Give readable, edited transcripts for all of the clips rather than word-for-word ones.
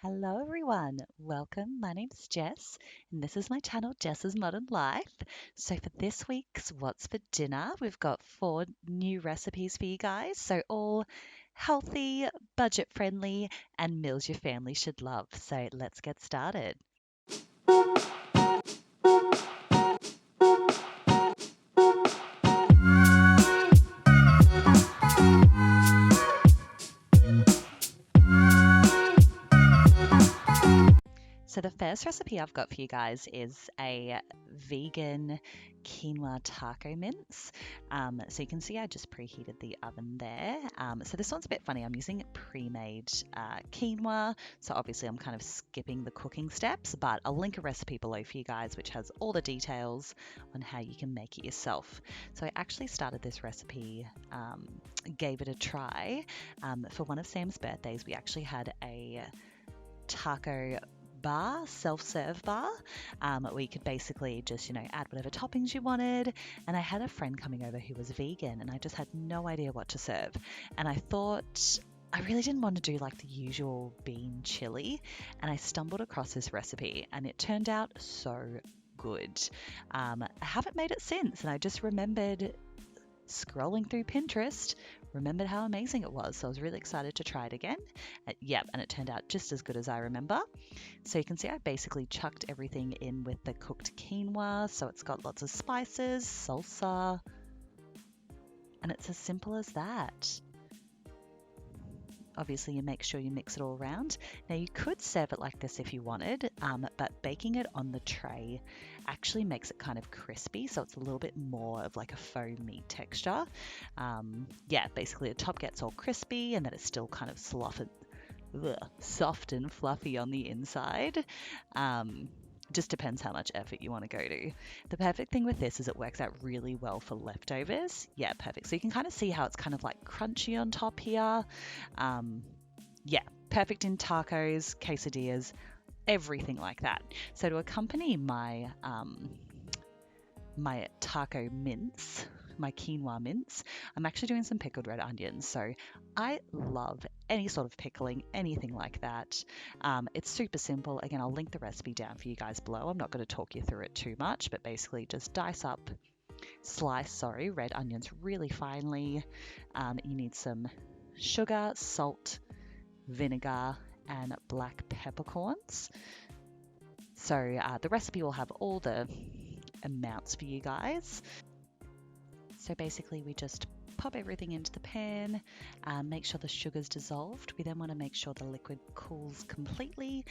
Hello everyone, welcome. My name's Jess, and this is my channel, Jess's Modern Life. So for this week's What's for Dinner, we've got 4 new recipes for you guys. So all healthy, budget friendly, and meals your family should love. So let's get started. So the first recipe I've got for you guys is a vegan quinoa taco mince. So you can see I just preheated the oven there. So this one's a bit funny. I'm using pre-made quinoa. So obviously I'm kind of skipping the cooking steps, but I'll link a recipe below for you guys, which has all the details on how you can make it yourself. So I actually started this recipe, gave it a try. For one of Sam's birthdays, we actually had a taco bar, self-serve bar, where you could basically just, add whatever toppings you wanted. And I had a friend coming over who was vegan, and I just had no idea what to serve. And I thought I really didn't want to do like the usual bean chili, and I stumbled across this recipe, and it turned out so good. I haven't made it since, and I just remembered scrolling through Pinterest, remembered how amazing it was. So I was really excited to try it again. And it turned out just as good as I remember. So you can see I basically chucked everything in with the cooked quinoa. So it's got lots of spices, salsa, and it's as simple as that. Obviously, you make sure you mix it all around. Now, you could serve it like this if you wanted, but baking it on the tray actually makes it kind of crispy, so it's a little bit more of like a faux meat texture. Basically the top gets all crispy, and then it's still kind of soft and fluffy on the inside. Just depends how much effort you want to go to. The perfect thing with this is it works out really well for leftovers. Yeah, perfect. So you can kind of see how it's kind of like crunchy on top here. Perfect in tacos, quesadillas, everything like that. So to accompany my my taco mince, my quinoa mince, I'm actually doing some pickled red onions. So I love any sort of pickling, anything like that. It's super simple. Again, I'll link the recipe down for you guys below. I'm not going to talk you through it too much, but basically just slice red onions really finely. You need some sugar, salt, vinegar, and black peppercorns. So the recipe will have all the amounts for you guys. So basically we just pop everything into the pan, make sure the sugar's dissolved. We then want to make sure the liquid cools completely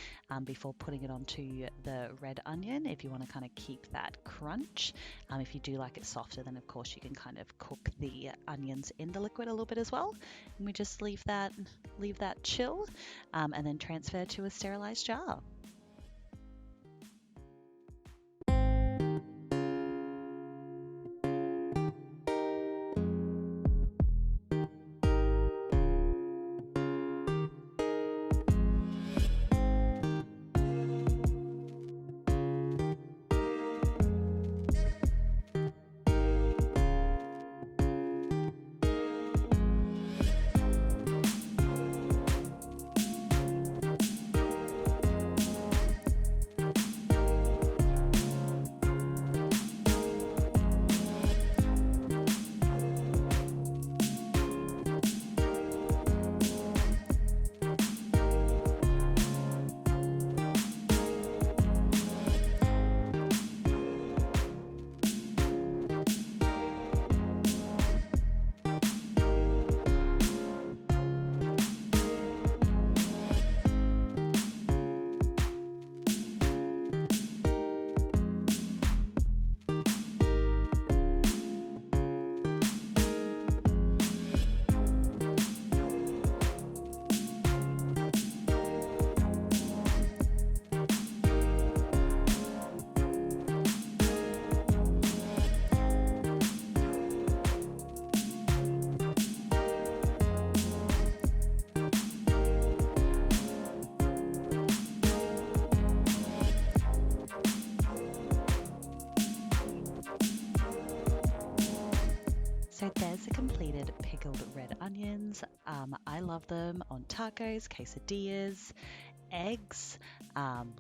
before putting it onto the red onion, if you want to kind of keep that crunch. If you do like it softer, then of course you can kind of cook the onions in the liquid a little bit as well. And we just leave that chill, and then transfer to a sterilized jar. So there's the completed pickled red onions. I love them on tacos, quesadillas, eggs,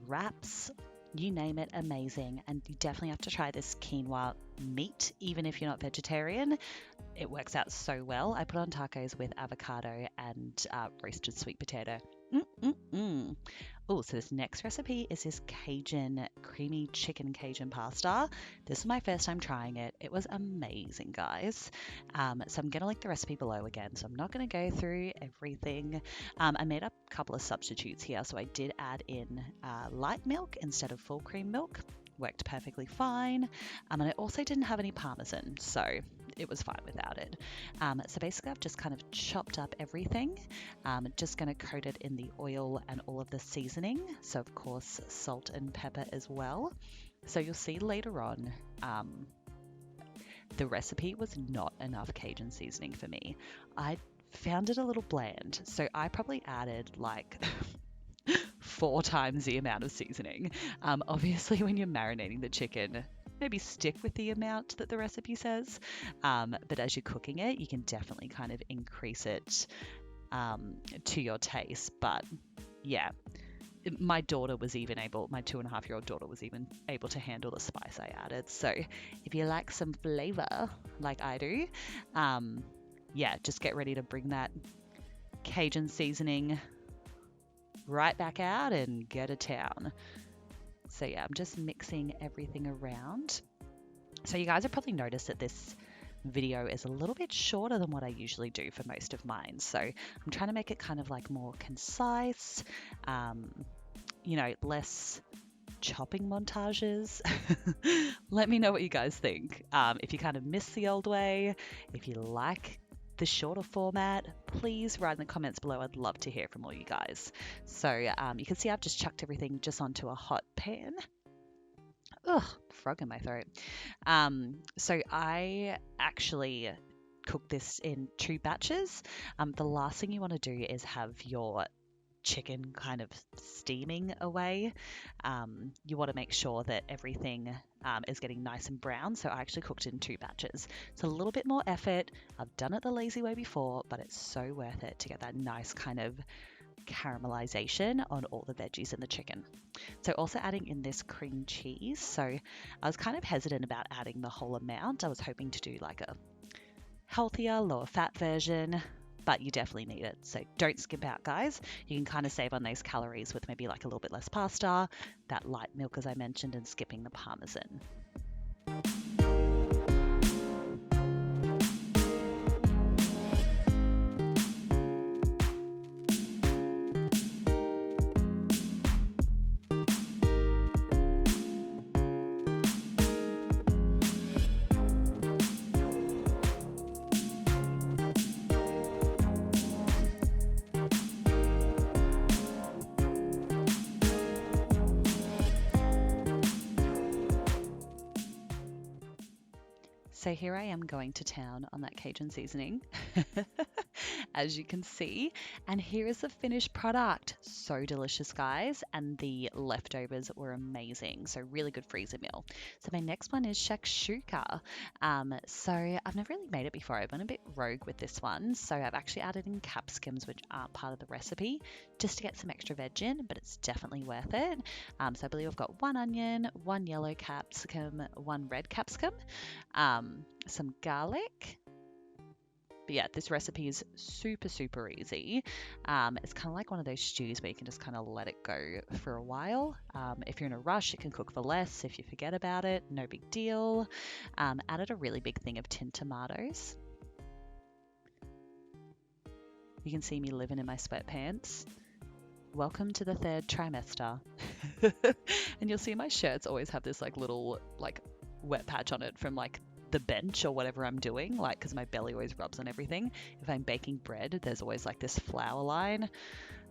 wraps, you name it, amazing. And you definitely have to try this quinoa meat, even if you're not vegetarian. It works out so well. I put on tacos with avocado and roasted sweet potato. Mm-mm-mm. Oh, so this next recipe is this Cajun creamy chicken Cajun pasta. This is my first time trying it. It was amazing, guys. So I'm going to link the recipe below again. So I'm not going to go through everything. I made up a couple of substitutes here. So I did add in light milk instead of full cream milk. Worked perfectly fine. And I also didn't have any parmesan, so it was fine without it. So basically I've just kind of chopped up everything. Just going to coat it in the oil and all of the seasoning. So of course salt and pepper as well. So you'll see later on, the recipe was not enough Cajun seasoning for me. I found it a little bland, so I probably added like 4 times the amount of seasoning. Obviously, when you're marinating the chicken, maybe stick with the amount that the recipe says. But as you're cooking it, you can definitely kind of increase it to your taste. But yeah, my 2.5-year-old daughter was even able to handle the spice I added. So if you like some flavor like I do, yeah, just get ready to bring that Cajun seasoning right back out and go to town. So yeah, I'm just mixing everything around. So you guys have probably noticed that this video is a little bit shorter than what I usually do for most of mine. So I'm trying to make it kind of like more concise, less chopping montages. Let me know what you guys think. If you kind of miss the old way, if you like the shorter format, please write in the comments below. I'd love to hear from all you guys. So you can see I've just chucked everything just onto a hot pan. Ugh, frog in my throat. So I actually cook this in 2 batches. The last thing you want to do is have your chicken kind of steaming away. You want to make sure that everything is getting nice and brown. So I actually cooked it in 2 batches. It's a little bit more effort. I've done it the lazy way before, but it's so worth it to get that nice kind of caramelization on all the veggies in the chicken. So also adding in this cream cheese. So I was kind of hesitant about adding the whole amount. I was hoping to do like a healthier, lower fat version, but you definitely need it. So don't skip out, guys. You can kind of save on those calories with maybe like a little bit less pasta, that light milk as I mentioned, and skipping the parmesan. So here I am going to town on that Cajun seasoning, as you can see. And here is the finished product. So delicious, guys. And the leftovers were amazing. So really good freezer meal. So my next one is shakshuka. So I've never really made it before. I've been a bit rogue with this one. So I've actually added in capsicums, which aren't part of the recipe, just to get some extra veg in, but it's definitely worth it. So I believe I've got 1 onion, 1 yellow capsicum, 1 red capsicum, some garlic. But yeah, this recipe is super, super easy. It's kind of like one of those stews where you can just kind of let it go for a while. If you're in a rush, it can cook for less. If you forget about it, no big deal. Added a really big thing of tinned tomatoes. You can see me living in my sweatpants. Welcome to the 3rd trimester. And you'll see my shirts always have this like little like wet patch on it from like the bench or whatever I'm doing, like because my belly always rubs on everything. If I'm baking bread, there's always like this flour line.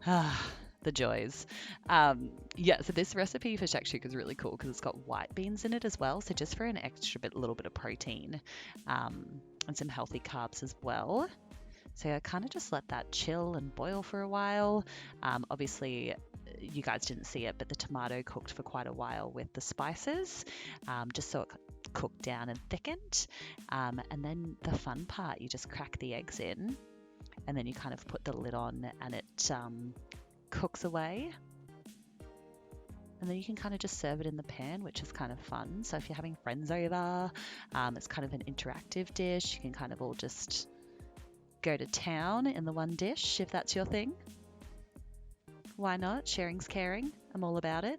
The joys. Yeah, so this recipe for shakshuka is really cool because it's got white beans in it as well. So just for an extra little bit of protein, and some healthy carbs as well. So I kind of just let that chill and boil for a while. Obviously, you guys didn't see it, but the tomato cooked for quite a while with the spices, just so it cooked down and thickened. And then the fun part, you just crack the eggs in, and then you kind of put the lid on, and it cooks away. and then you can kind of just serve it in the pan, which is kind of fun. So if you're having friends over, it's kind of an interactive dish. You can kind of all just go to town in the one dish if that's your thing. Why not? Sharing's caring. I'm all about it.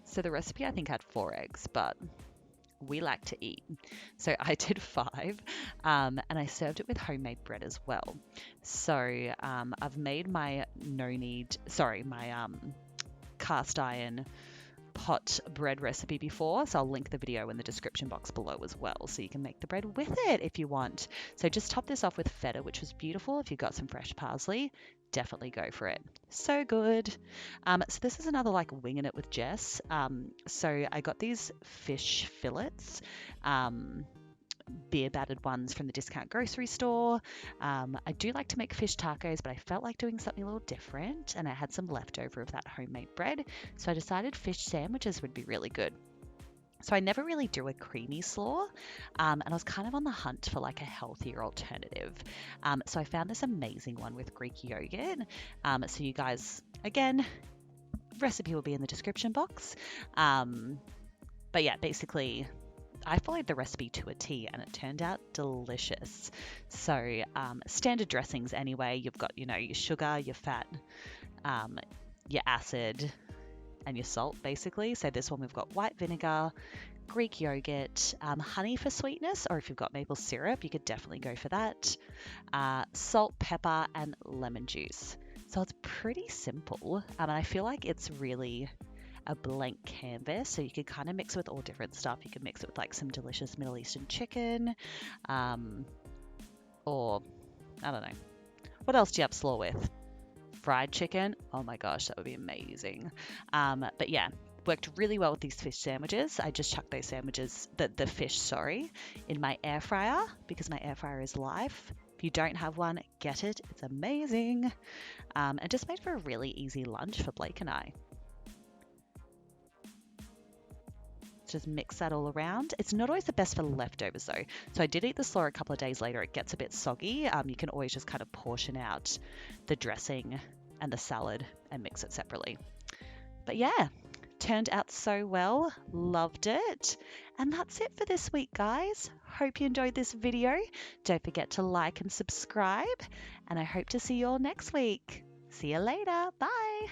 So the recipe I think had 4 eggs, but we like to eat. So I did 5, and I served it with homemade bread as well. So I've made my my cast iron pot bread recipe before, so I'll link the video in the description box below as well, so you can make the bread with it if you want. So just top this off with feta, which was beautiful. If you've got some fresh parsley, definitely go for it. So good. So this is another like winging it with Jess. So I got these fish fillets, beer battered ones from the discount grocery store. I do like to make fish tacos, but I felt like doing something a little different, and I had some leftover of that homemade bread, so I decided fish sandwiches would be really good. So I never really do a creamy slaw, and I was kind of on the hunt for like a healthier alternative. So I found this amazing one with Greek yogurt. So you guys, again, recipe will be in the description box. But yeah, basically I followed the recipe to a T and it turned out delicious. So standard dressings anyway, you've got, your sugar, your fat, your acid, and your salt basically. So this one we've got white vinegar, Greek yogurt, honey for sweetness, or if you've got maple syrup, you could definitely go for that. Salt, pepper, and lemon juice. So it's pretty simple, and I feel like it's really a blank canvas, so you could kind of mix it with all different stuff. You could mix it with like some delicious Middle Eastern chicken, or I don't know. What else do you have slaw with? Fried chicken. Oh my gosh, that would be amazing. But yeah, worked really well with these fish sandwiches. I just chucked those sandwiches, the fish, in my air fryer because my air fryer is life. If you don't have one, get it. It's amazing. And just made for a really easy lunch for Blake and I. Just mix that all around. It's not always the best for leftovers though. So I did eat the slaw a couple of days later. It gets a bit soggy. You can always just kind of portion out the dressing and the salad and mix it separately. But yeah, turned out so well. Loved it. And that's it for this week, guys. Hope you enjoyed this video. Don't forget to like and subscribe. And I hope to see you all next week. See you later. Bye.